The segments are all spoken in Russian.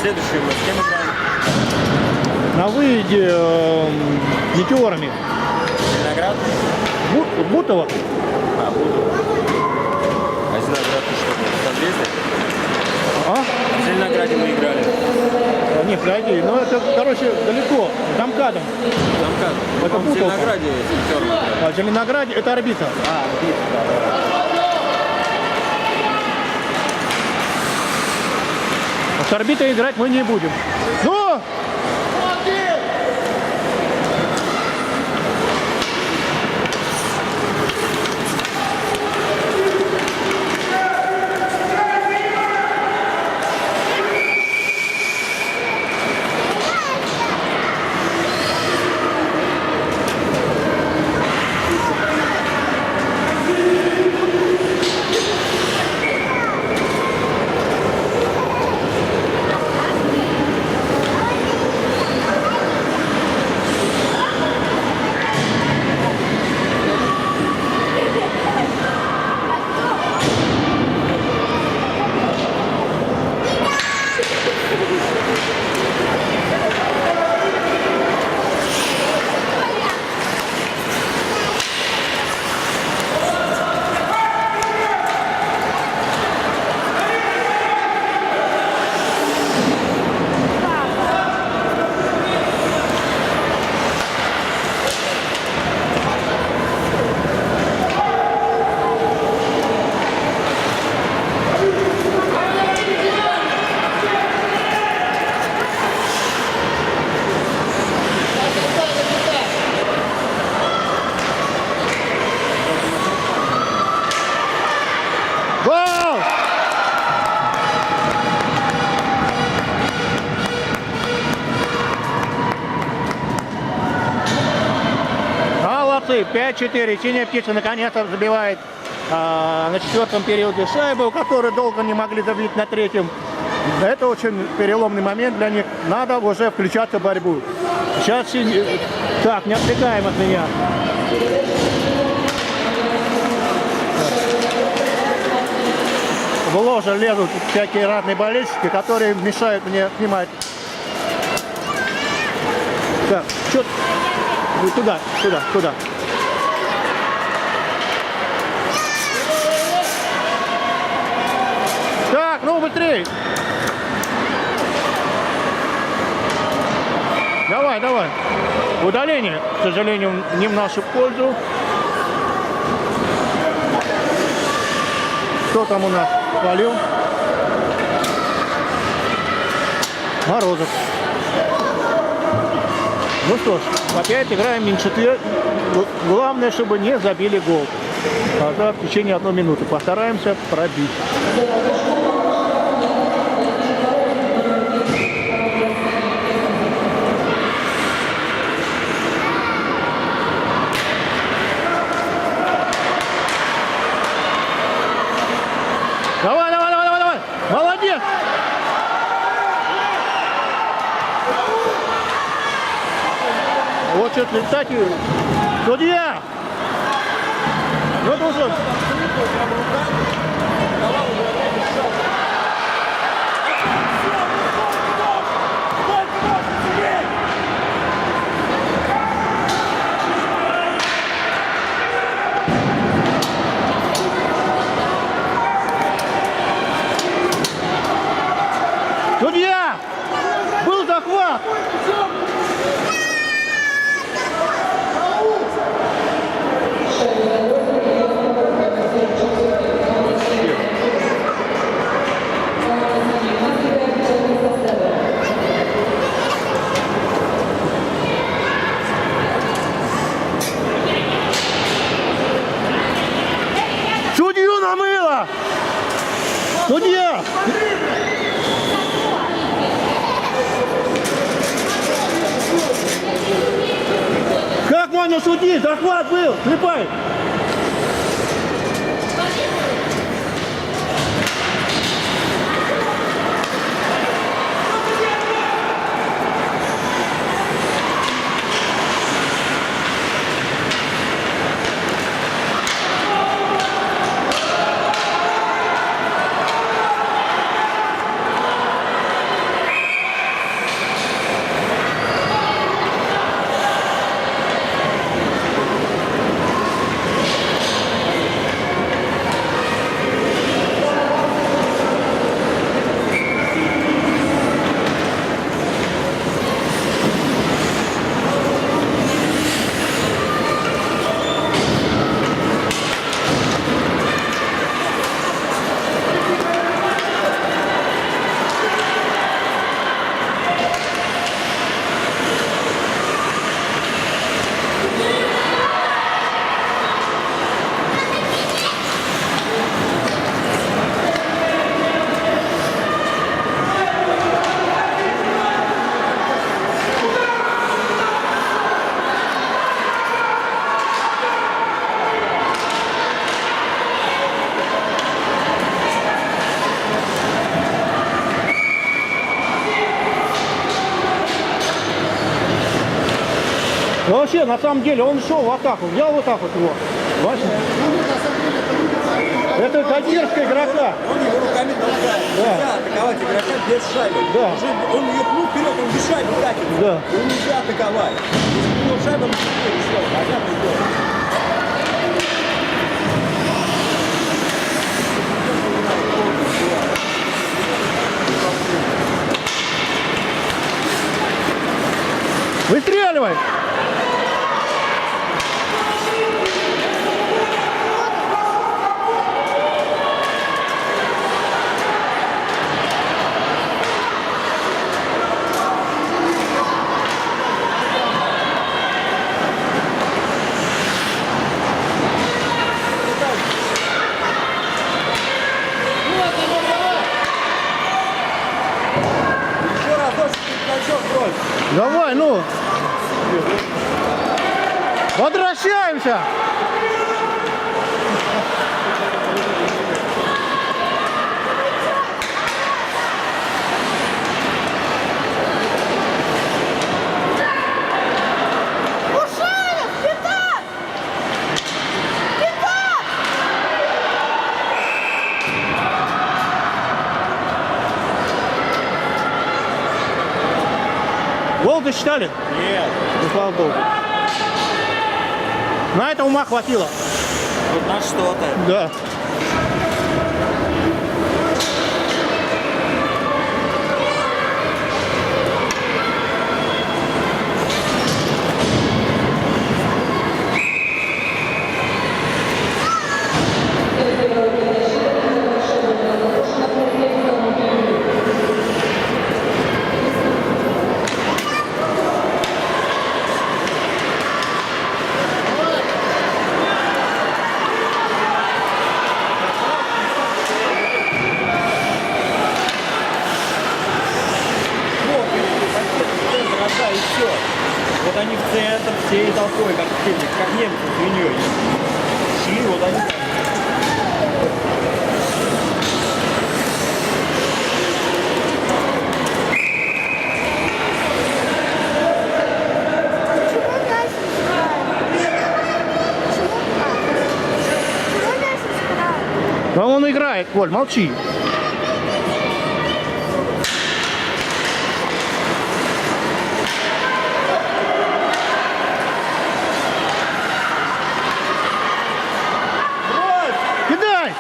следующую мы с кем играем? На выезде метеорами. Зеленоград? Бутово. А, буду. А Зеленоград ты что, в Подъезде? А? В Зеленограде мы играли. Не, погоди, ну это, короче, далеко, за МКАДом. Замкад. Это В Бутово. Зеленограде термы играли. А в Зеленограде это орбита. А, Орбита, да. С орбитой играть мы не будем. Ну! Гол! Молодцы, 5-4. Синяя птица наконец-то забивает на четвертом периоде шайбу, которую долго не могли забить на третьем. Это очень переломный момент для них. Надо уже включаться в борьбу. Сейчас так, не отвлекаем от меня. В ложе лезут всякие разные болельщики, которые мешают мне снимать. Так, что? Туда. Так, ну быстрее. Давай. Удаление, к сожалению, не в нашу пользу. Кто там у нас валил? Морозов. Ну что ж, опять играем Минчетвер. Главное, чтобы не забили гол. Тогда в течение 1 минуты постараемся пробить. Давай! Молодец! Вот что-то, кстати, судья! Ну, должен. Судья! Был захват! Судью намыло! Судья! Как можно судить? Захват был! Слепай! вообще, на самом деле, он шел в атаку, взял вот так вот его. Бачите? Это задержка игрока. Он его руками толкает. Нельзя атаковать игрока без шайбы. Да. Он ее пнул вперед, он без шайбы катится. Да. Его нельзя атаковать. Если у него шайба, он все, понятно дело. Выстреливай! Еще разочек пятачок брось. Давай, ну! Возвращаемся! Ушаев, пятак! Пятак! Гол досчитали? Нет. Ну, слава богу. На это ума хватило. Вот на что-то. Да. И все. Вот они в центр всей толпой, как немцы свиньей. Шли, вот они там. Почему дальше сыграют? Почему дальше сыграют? Да он играет, Коль, молчи. Кидай!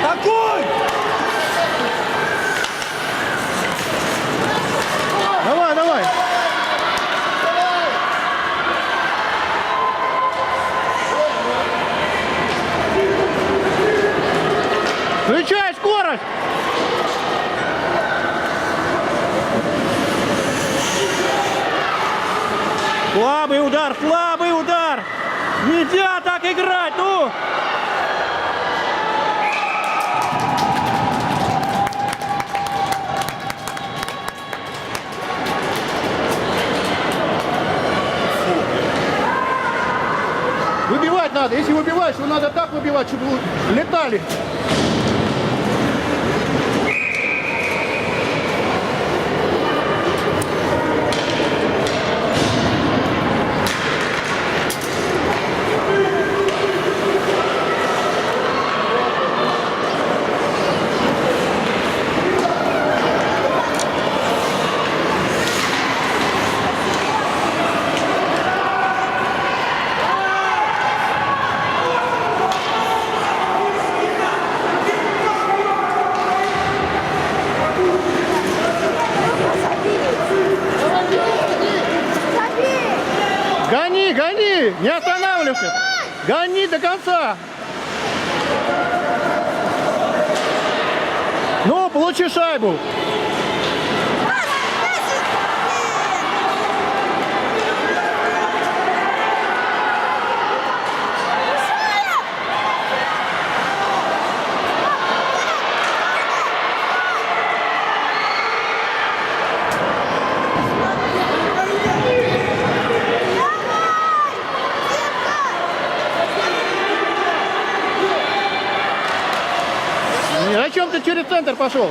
Атакуй! Давай, давай! Включай скорость! Слабый удар, слабый удар! Нельзя так играть, ну! Выбивать надо. Если выбиваешь, то надо так выбивать, чтобы летали. Гони, гони! Не останавливайся! Гони до конца! Ну, получи шайбу! через центр пошел.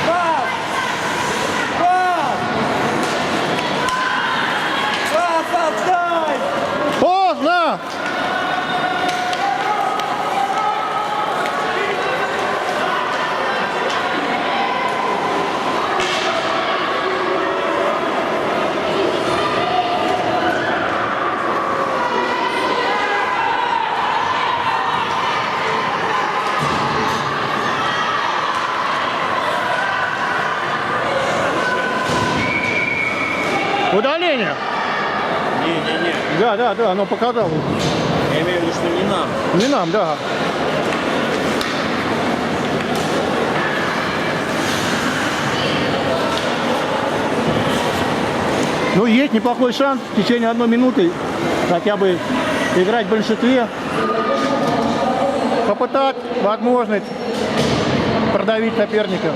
Пас! Пас! Пас отдай! Поздно! Удаление. Не-не-не. Да, оно показало. Я имею в виду, что не нам. Не нам, да. Ну, есть неплохой шанс в течение 1 минуты хотя бы играть в большинстве. Попытать возможность продавить соперника.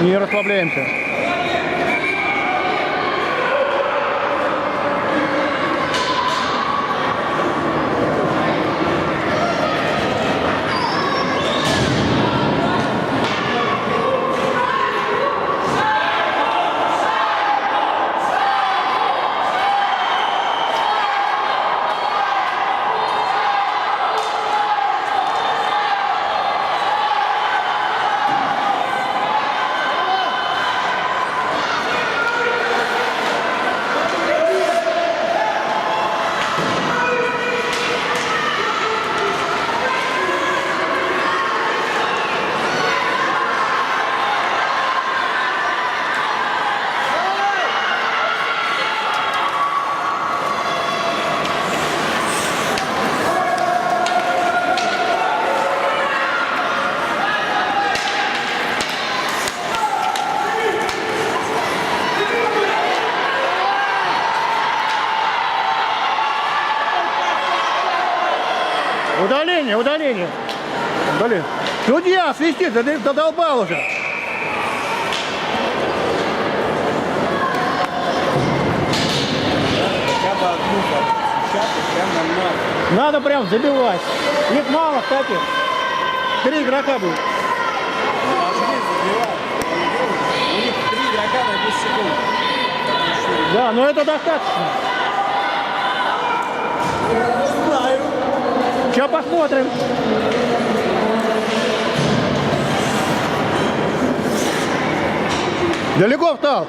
Не расслабляемся. Удаление. Судья, свистит, задолбал уже. Хотя бы одну сейчас прямо надо. Надо прям забивать. Их мало, кстати. 3 игрока будет. Должны забивать. У них 3 игрока на 10 секунд. Да, но это достаточно. Знаю. Сейчас посмотрим. Далеко встал.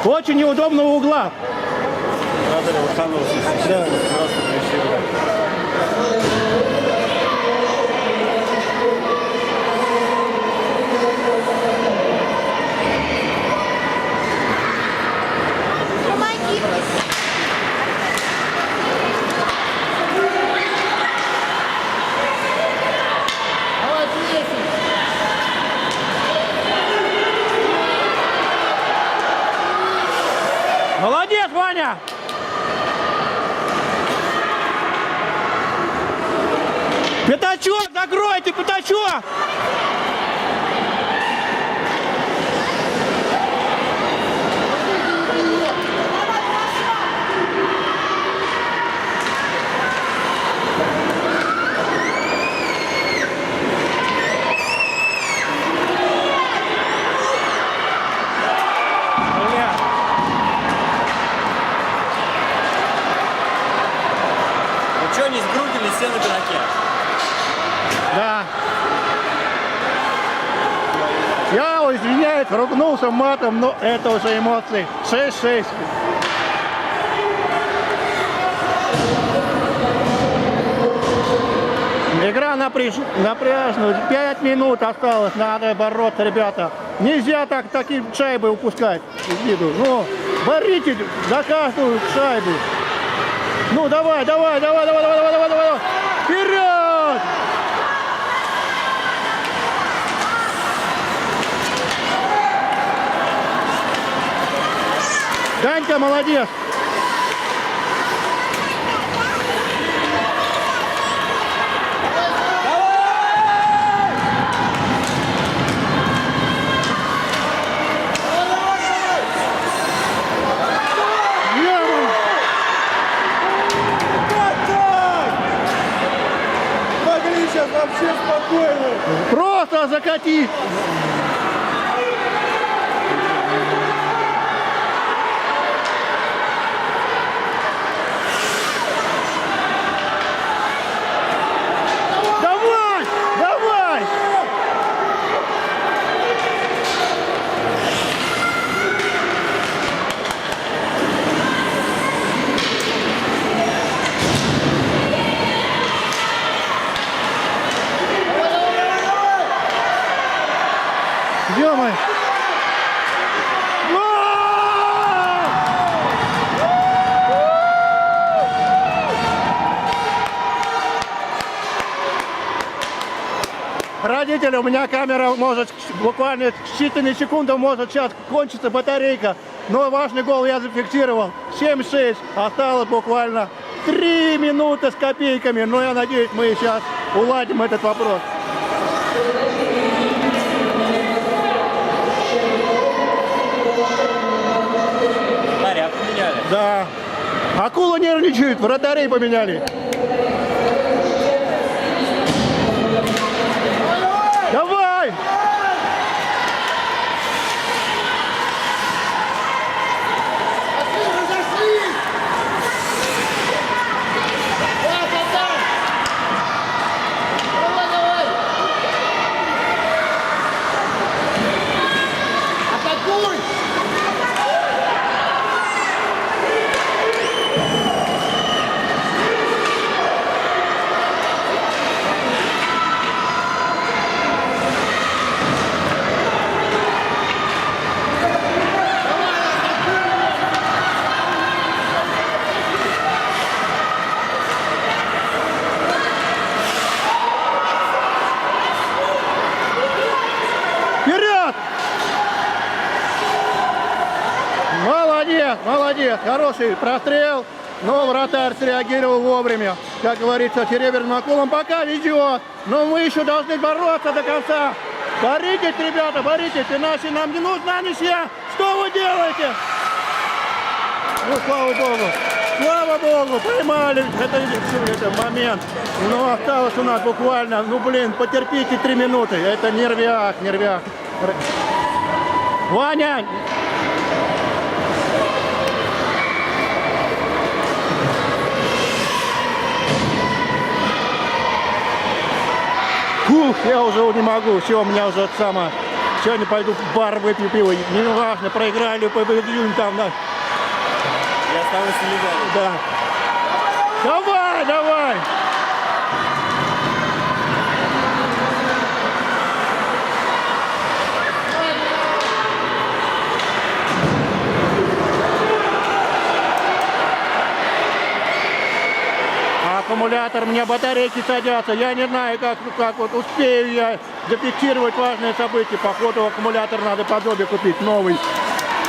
Очень неудобного угла. Надо ли уткнулся, сейчас просто прищемил. Помоги. Молодец, Ваня! Пятачок, закройте, пятачок! Бля. Ну что, не сгрудили все на пятаке? Да. Я, извиняюсь, ругнулся матом, но это уже эмоции. 6-6. Игра напряжная. 5 минут осталось. Надо бороться, ребята. Нельзя такие шайбы упускать из виду. Ну, боритесь за каждую шайбу. Ну, давай. Вперед! Данька, молодец! Могли сейчас вообще спокойно. Просто закатить! Давай! Ё-моё! Родители, у меня камера может буквально считанные секунды может сейчас кончится батарейка. Но важный гол я зафиксировал. 7-6. Осталось буквально 3 минуты с копейками. Но я надеюсь, мы сейчас уладим этот вопрос. Наряд поменяли. Да. Акула нервничает, вратарей поменяли. Давай! Вперед! Молодец, хороший прострел, но вратарь среагировал вовремя. Как говорится, серебряным акулам пока везет, но мы еще должны бороться до конца. Боритесь, ребята, боритесь, иначе нам не нужна ничья. Что вы делаете? Ну, слава богу, поймали это момент. Но осталось у нас буквально, потерпите 3 минуты. Это нервяк. Ваня! Фух, я уже не могу, все, у меня уже Сегодня пойду в бар выпью пиво. Не важно, проиграли, победили там. Да. Я с тобой солидарен. Да. Давай, давай! Аккумулятор, у меня батарейки садятся. Я не знаю, как вот успею я зафиксировать важные события. Походу аккумулятор надо подобие купить, новый.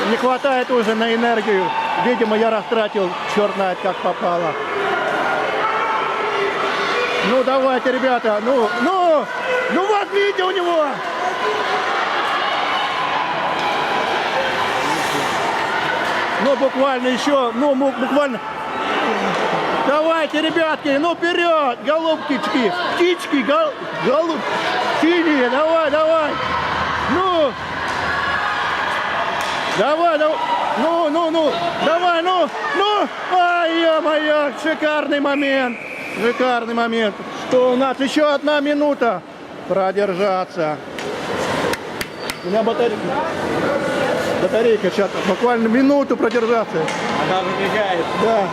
Не хватает уже на энергию. Видимо, я растратил, черт знает, как попало. Ну, давайте, ребята, ну, возьмите у него! Ну, буквально еще, буквально... Давайте, ребятки, ну вперед, голубчики, птички, голуб, синие, давай, ну, давай, давай, ай, ё-моё, шикарный момент, что у нас еще 1 минута продержаться. У меня батарейка сейчас, буквально минуту продержаться. Она выбегает. Да.